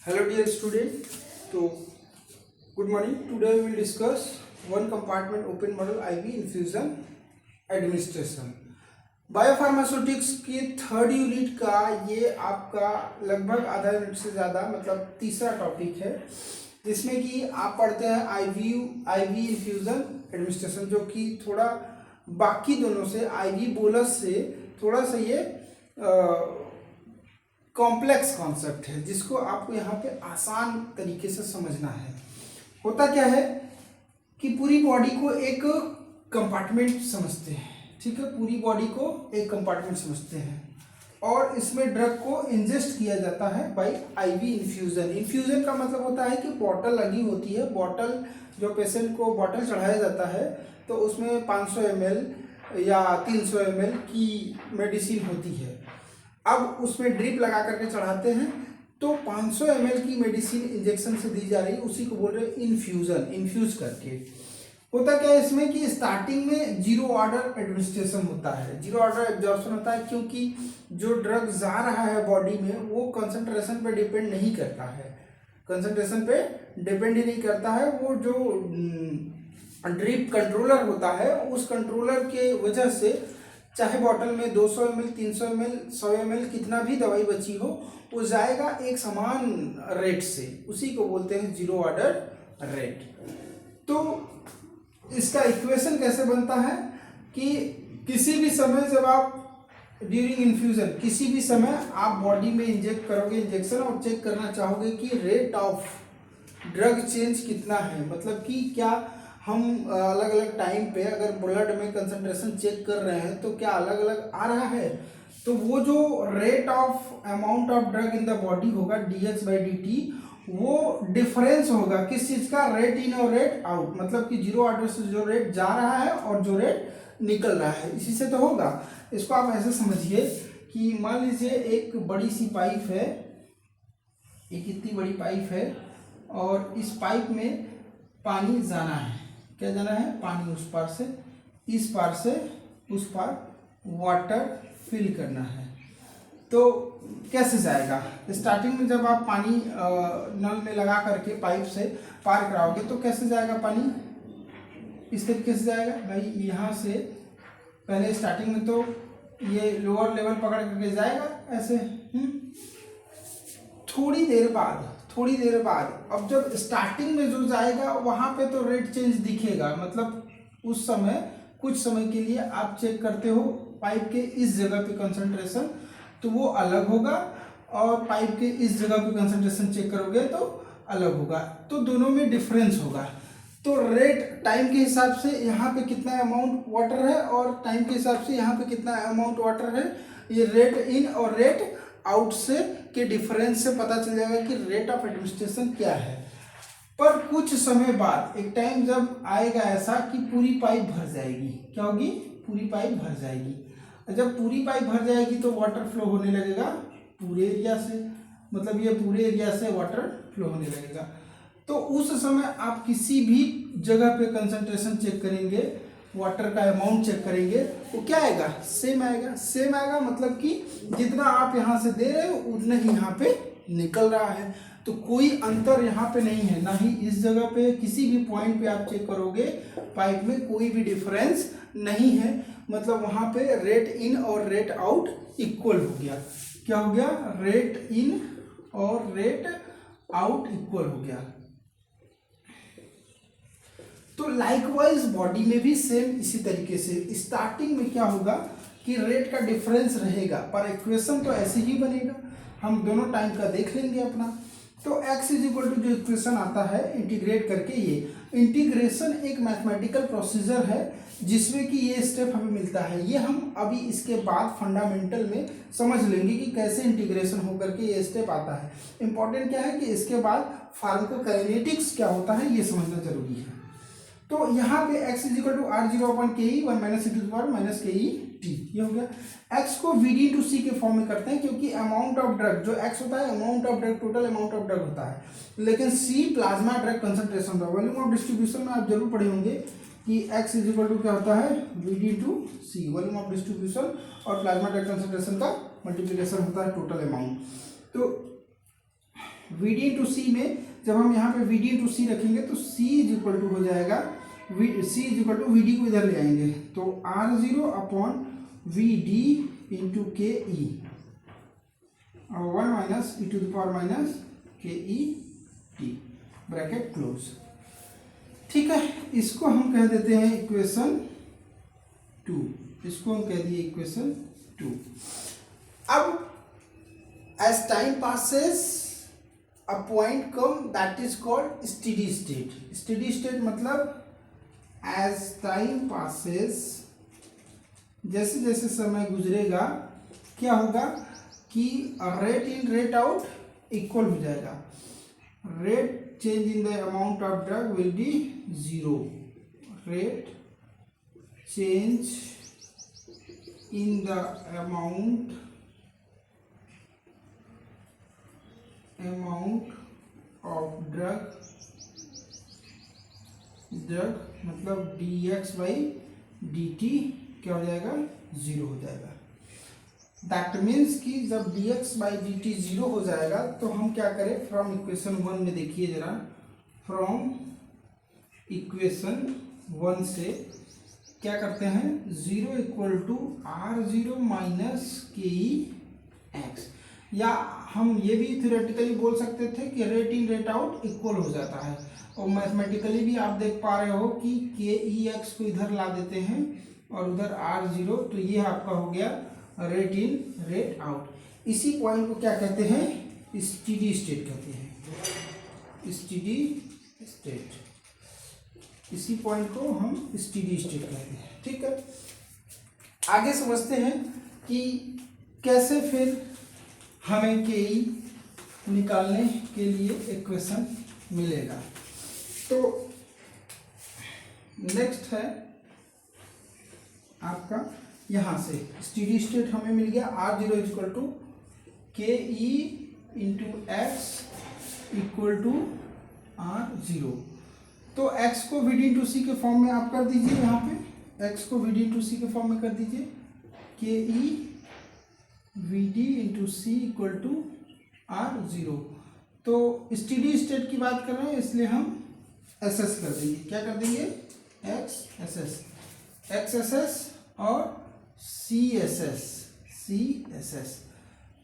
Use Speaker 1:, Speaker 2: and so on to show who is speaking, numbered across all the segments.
Speaker 1: Hello dear student. So good morning. Today we will discuss one compartment open model IV infusion administration. Biopharmaceutics की third unit का ये आपका लगभग आधा unit से ज़्यादा मतलब तीसरा टॉपिक है, जिसमें कि आप पढ़ते हैं आईवी इन्फ्यूज़न एडमिनिस्ट्रेशन, जो कि थोड़ा बाकी दोनों से आईवी बोलस से थोड़ा सा ये कॉम्प्लेक्स कॉन्सेप्ट है, जिसको आपको यहाँ पे आसान तरीके से समझना है। होता क्या है कि पूरी बॉडी को एक कंपार्टमेंट समझते हैं, ठीक है, पूरी बॉडी को एक कंपार्टमेंट समझते हैं और इसमें ड्रग को इंजेस्ट किया जाता है बाय आईवी इन्फ्यूज़न। इन्फ्यूज़न का मतलब होता है कि बॉटल लगी होती है, बॉटल जो पेशेंट को बॉटल चढ़ाया जाता है तो उसमें 500 ml या 300 ml की मेडिसिन होती है। अब उसमें ड्रिप लगा करके चढ़ाते हैं तो 500 ml की मेडिसिन इंजेक्शन से दी जा रही है, उसी को बोल रहे हैं इन्फ्यूज़न। इन्फ्यूज करके होता क्या है इसमें कि स्टार्टिंग में जीरो ऑर्डर एडमिनिस्ट्रेशन होता है, जीरो ऑर्डर एब्जॉर्प्शन होता है, क्योंकि जो ड्रग जा रहा है बॉडी में वो कंसंट्रेशन पे डिपेंड नहीं करता है, कंसंट्रेशन पे डिपेंड ही नहीं करता है। वो जो ड्रिप कंट्रोलर होता है उस कंट्रोलर के वजह से चाहे बॉटल में 200 ml 300 ml 100 ml कितना भी दवाई बची हो वो जाएगा एक समान रेट से, उसी को बोलते हैं जीरो ऑर्डर रेट। तो इसका इक्वेशन कैसे बनता है कि किसी भी समय जब आप ड्यूरिंग इन्फ्यूज़न किसी भी समय आप बॉडी में इंजेक्ट करोगे इंजेक्शन और चेक करना चाहोगे कि रेट ऑफ ड्रग चेंज कितना है, मतलब कि क्या हम अलग अलग टाइम पे अगर ब्लड में कंसंट्रेशन चेक कर रहे हैं तो क्या अलग अलग आ रहा है, तो वो जो rate of amount of drug in the body होगा dx/dt, वो डिफरेंस होगा किस चीज़ का, रेट इन और रेट आउट, मतलब कि जीरो ऑर्डर से जो रेट जा रहा है और जो रेट निकल रहा है, इसी से तो होगा। इसको आप ऐसे समझिए कि मान लीजिए एक बड़ी सी पाइप है, एक इतनी बड़ी पाइप है और इस पाइप में पानी जाना है, क्या जाना है, पानी उस पार से इस पार से उस पार वाटर फिल करना है। तो कैसे जाएगा, स्टार्टिंग में जब आप पानी नल में लगा करके पाइप से पार कराओगे तो कैसे जाएगा पानी, इस तरीके से जाएगा भाई, यहाँ से पहले स्टार्टिंग में तो ये लोअर लेवल पकड़ करके जाएगा ऐसे, थोड़ी देर बाद अब जब स्टार्टिंग में जो जाएगा वहाँ पे तो रेट चेंज दिखेगा, मतलब उस समय कुछ समय के लिए आप चेक करते हो पाइप के इस जगह पे कंसंट्रेशन तो वो अलग होगा और पाइप के इस जगह पे कंसंट्रेशन चेक करोगे तो अलग होगा, तो दोनों में डिफरेंस होगा। तो रेट टाइम के हिसाब से यहाँ पे कितना अमाउंट वाटर है और टाइम के हिसाब से यहाँ पे कितना अमाउंट वाटर है, ये रेट इन और रेट आउट से के डिफरेंस से पता चल जाएगा कि रेट ऑफ एडमिनिस्ट्रेशन क्या है। पर कुछ समय बाद एक टाइम जब आएगा ऐसा कि पूरी पाइप भर जाएगी, क्या होगी, पूरी पाइप भर जाएगी। जब पूरी पाइप भर जाएगी तो वाटर फ्लो होने लगेगा पूरे एरिया से, मतलब ये पूरे एरिया से वाटर फ्लो होने लगेगा। तो उस समय आप किसी भी जगह पे कंसंट्रेशन चेक करेंगे, वाटर का अमाउंट चेक करेंगे, वो क्या आएगा, सेम आएगा, मतलब कि जितना आप यहाँ से दे रहे हो उतना ही यहाँ पे निकल रहा है, तो कोई अंतर यहाँ पे नहीं है, ना ही इस जगह पे किसी भी पॉइंट पे आप चेक करोगे पाइप में कोई भी डिफरेंस नहीं है, मतलब वहाँ पे रेट इन और रेट आउट इक्वल हो गया। क्या हो गया, रेट इन और रेट आउट इक्वल हो गया। तो लाइकवाइज बॉडी में भी सेम इसी तरीके से स्टार्टिंग में क्या होगा कि रेट का डिफरेंस रहेगा, पर इक्वेशन तो ऐसे ही बनेगा, हम दोनों टाइम का देख लेंगे अपना। तो x = जो इक्वेशन आता है इंटीग्रेट करके, ये इंटीग्रेशन एक मैथमेटिकल प्रोसीजर है जिसमें कि ये स्टेप हमें मिलता है, ये हम अभी इसके बाद फंडामेंटल में समझ लेंगे कि कैसे इंटीग्रेशन होकर के ये स्टेप आता है। इंपॉर्टेंट क्या है कि इसके बाद फार्माकोकाइनेटिक्स क्या होता है ये समझना जरूरी है। तो यहाँ पे x = r0/ke 1 - e - ke t, ये हो गया। x को VD/C के फॉर्म में करते हैं क्योंकि अमाउंट ऑफ ड्रग जो x होता है amount of drug, total amount of drug होता है, लेकिन C प्लाज्मा ड्रग कंसंट्रेशन होता है। वॉल्यूम ऑफ डिस्ट्रीब्यूशन में आप जरूर पढ़े होंगे कि x = क्या होता है, VD/C, वॉल्यूम ऑफ डिस्ट्रीब्यूशन, और प्लाज्मा ड्रग कंसंट्रेशन का मल्टीप्लिकेशन होता है टोटल अमाउंट। तो वी डी इंटू सी में जब हम यहाँ पे वी डी इंटू सी रखेंगे तो सी इज इक्वल टू हो जाएगा C is equal to V D को इधर ले आएंगे तो R zero upon V D into K E और 1 minus E to the power minus K E T bracket close. ठीक है, इसको हम कह देते हैं इक्वेशन 2, इसको हम कह दिए इक्वेशन 2। अब as time passes a point come that is called steady state. Steady state मतलब एज टाइम पासेस, जैसे जैसे समय गुजरेगा क्या होगा कि rate in rate out equal हो जाएगा। Rate change in the amount of drug will be 0। Rate change in the amount of drug मतलब dx बाई dt क्या हो जाएगा 0 हो जाएगा। दैट मीन्स कि जब dx बाई dt 0 हो जाएगा तो हम क्या करें, फ्रॉम इक्वेशन 1 में देखिए जरा, फ्रॉम इक्वेशन 1 से क्या करते हैं 0 equal to R zero minus K E x, या हम ये भी थ्योरेटिकली बोल सकते थे कि rate in rate out equal हो जाता है। और मैथमेटिकली भी आप देख पा रहे हो कि के ई एक्स को इधर ला देते हैं और उधर आर जीरो, तो ये आपका हो गया रेट इन रेट आउट। इसी पॉइंट को क्या कहते हैं, स्टेडी स्टेट कहते हैं। स्टेडी स्टेट, इसी पॉइंट को हम स्टेडी स्टेट कहते हैं। ठीक है, आगे समझते हैं कि कैसे फिर हमें के ई निकालने के लिए इक्वेशन मिलेगा। तो नेक्स्ट है आपका यहाँ से स्टेडी स्टेट हमें मिल गया are zero equal to K E into x equal to R zero. तो x को वी डी इंटू सी के फॉर्म में आप कर दीजिए, यहाँ पे x को वी डी इंटू सी के फॉर्म में कर दीजिए, K E V D into C equal to R zero. तो स्टेडी स्टेट की बात कर रहे हैं इसलिए हम एस एस कर देंगे, क्या कर देंगे X S S, X S S और C S S, C S S.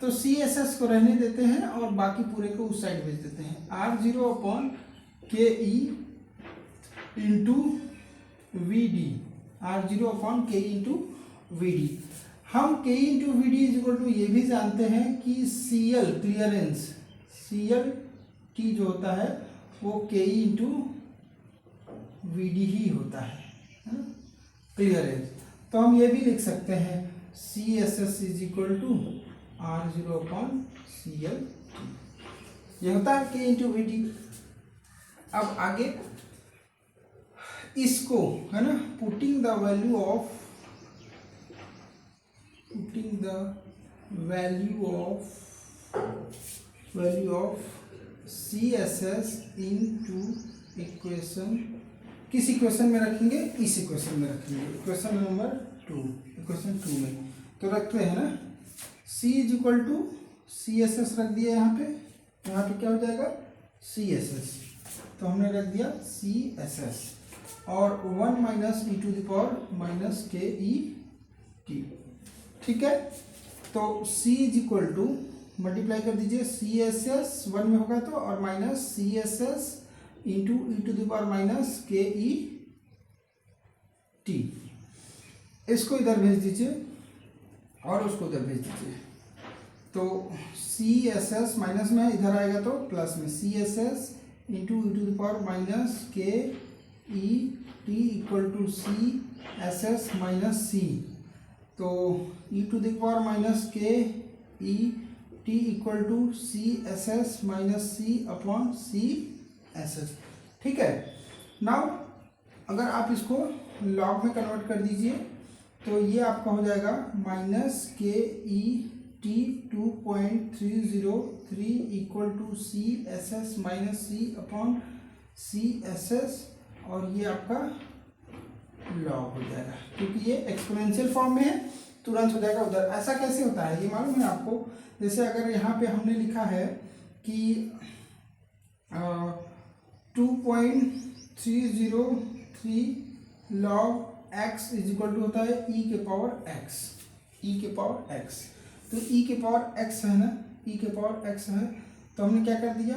Speaker 1: तो सी एस एस को रहने देते हैं और बाकी पूरे को उस साइड भेज देते हैं। Are zero upon K E into V D, R zero upon K E into V D. हम K E into V D is equal to ये भी जानते हैं कि C L clearance, C L T जो होता है वो K E into V D ही होता है क्लियरेंस। तो हम ये भी लिख सकते हैं C S S is equal to R zero upon C L T, ये होता है के इंटू वी डी। अब आगे इसको है ना, putting the value of C S S into equation, किस इक्वेशन में रखेंगे, इस इक्वेशन में रखेंगे, इक्वेशन नंबर 2, इक्वेशन 2 में। तो रखते हैं ना c is equal to C S S रख दिया यहाँ पे क्या हो जाएगा सी एस एस, तो हमने रख दिया सी एस एस और 1 minus E to the power minus K E T. ठीक है, तो c is equal to multiply कर दीजिए, सी एस एस 1 में होगा तो, और minus C S S into E to the power minus K E T. इसको इधर भेज दीजिए और उसको इधर भेज दीजिए, तो सी एस एस माइनस में इधर आएगा तो प्लस में C S S into E to the power minus K E T equal to C S S minus C. तो e to the power minus K E T equal to C S S minus C upon C S S. ठीक है, now अगर आप इसको log में convert कर दीजिए तो ये आपका हो जाएगा minus K E T 2.303 equal to C S S minus C upon C S S, और ये आपका लॉग हो जाएगा क्योंकि ये एक्सपोनेंशियल फॉर्म में है, तुरंत हो जाएगा उधर। ऐसा कैसे होता है ये मालूम है आपको, जैसे अगर यहाँ पे हमने लिखा है कि 2.303 log x is equal to होता है e के पावर x, e के पावर x। तो e के पावर x है ना, e के पावर x है, तो हमने क्या कर दिया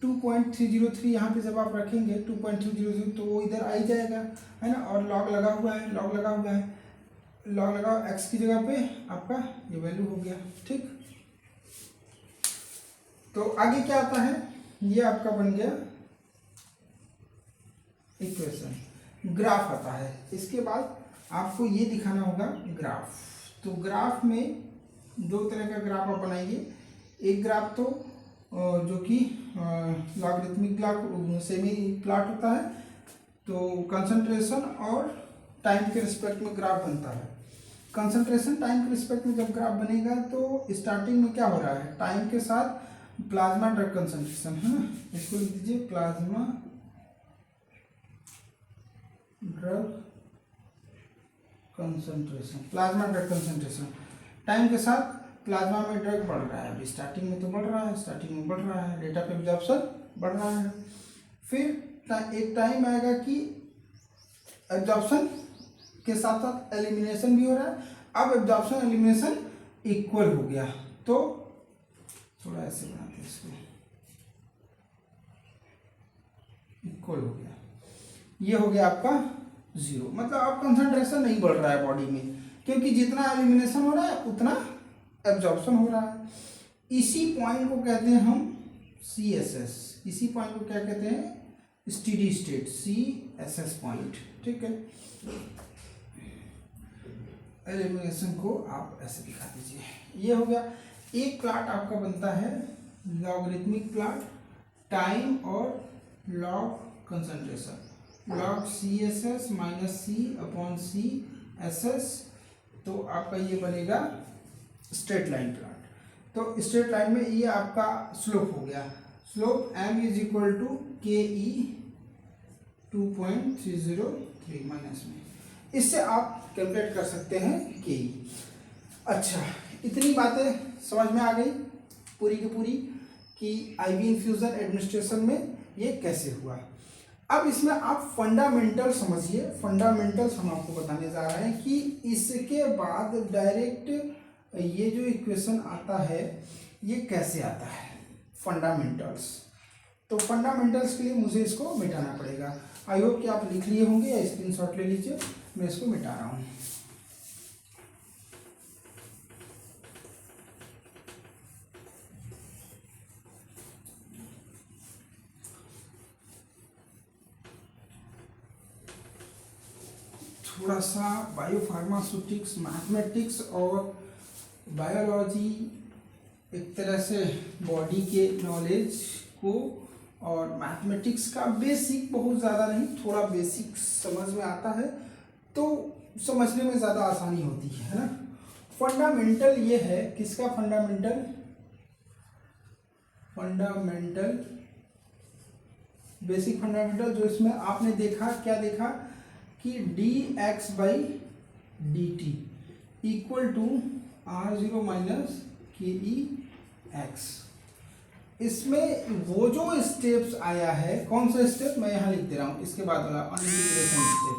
Speaker 1: 2.303 यहाँ पे जब आप रखेंगे 2.303 तो वो इधर आ ही जाएगा, है ना। और लॉग लगा हुआ है, लॉग लगा हुआ है, लॉग लगा x की जगह पे आपका ये वैल्यू हो गया, ठीक। तो आगे क्या आता है, ये आपका बन गया इक्वेशन, ग्राफ आता है। इसके बाद आपको ये दिखाना होगा ग्राफ। तो ग्राफ में दो तरह का ग्राफ आप बनाइए, एक ग्राफ तो जो कि लॉगरिथमिक ग्राफ सेमी प्लॉट होता है, तो कंसंट्रेशन और टाइम के रिस्पेक्ट में ग्राफ बनता है। कंसंट्रेशन टाइम के रिस्पेक्ट में जब ग्राफ बनेगा तो स्टार्टिंग में क्या हो रहा है, टाइम के साथ प्लाज्मा ड्रग कंसंट्रेशन, है ना, इसको लिख दीजिए plasma drug concentration, plasma drug concentration. Time के साथ प्लाज्मा में ड्रग बढ़ रहा है, अभी स्टार्टिंग में तो बढ़ रहा है, स्टार्टिंग में बढ़ रहा है, डेटा पे एब्जॉर्प्शन बढ़ रहा है। फिर एक टाइम आएगा कि एब्जॉर्प्शन के साथ साथ एलिमिनेशन भी हो रहा है। अब एब्जॉर्प्शन एलिमिनेशन इक्वल हो गया, तो थोड़ा ऐसे बनाते हैं इसको, इक्वल हो गया, ये हो गया आपका जीरो। मतलब अब कंसंट्रेशन नहीं बढ़ रहा है बॉडी में, क्योंकि जितना एलिमिनेशन हो रहा है उतना एब्जॉर्प्शन हो रहा है। इसी पॉइंट को कहते हैं हम CSS, इसी पॉइंट को क्या कहते हैं, स्टेडी स्टेट, CSS पॉइंट, ठीक है। एलिमिनेशन को आप ऐसे दिखा दीजिए, ये हो गया। एक प्लॉट आपका बनता है लॉगरिथमिक प्लॉट, टाइम और log concentration, log CSS minus C/CSS, तो आपका ये बनेगा स्ट्रेट लाइन प्लॉट। तो स्ट्रेट लाइन में ये आपका स्लोप हो गया, slope m is equal to KE 2.303 minus में, इससे आप कैलकुलेट कर सकते हैं KE। अच्छा, इतनी बातें समझ में आ गई पूरी की पूरी कि IV इन्फ्यूज़न एडमिनिस्ट्रेशन में ये कैसे हुआ। अब इसमें आप फंडामेंटल समझिए, फंडामेंटल्स हम आपको बताने जा रहे हैं कि इसके बाद डायरेक्ट ये जो इक्वेशन आता है ये कैसे आता है, फंडामेंटल्स। तो फंडामेंटल्स के लिए मुझे इसको मिटाना पड़ेगा। आई होप कि आप लिख लिए होंगे या स्क्रीनशॉट ले लीजिए, मैं इसको मिटा रहा हूँ। थोड़ा सा बायोफार्मास्यूटिक्स, मैथमेटिक्स और बायोलॉजी, एक तरह से बॉडी के नॉलेज को, और मैथमेटिक्स का बेसिक, बहुत ज़्यादा नहीं, थोड़ा बेसिक समझ में आता है तो समझने में ज़्यादा आसानी होती है ना। फंडामेंटल ये है, किसका फंडामेंटल, फंडामेंटल बेसिक फंडामेंटल, जो इसमें आपने देखा, क्या देखा कि dx/dt equal to r0 minus KEx। इसमें वो जो स्टेप्स आया है, कौन सा स्टेप मैं यहाँ लिख दे रहा हूँ, इसके बाद वाला इंटीग्रेशन स्टेप,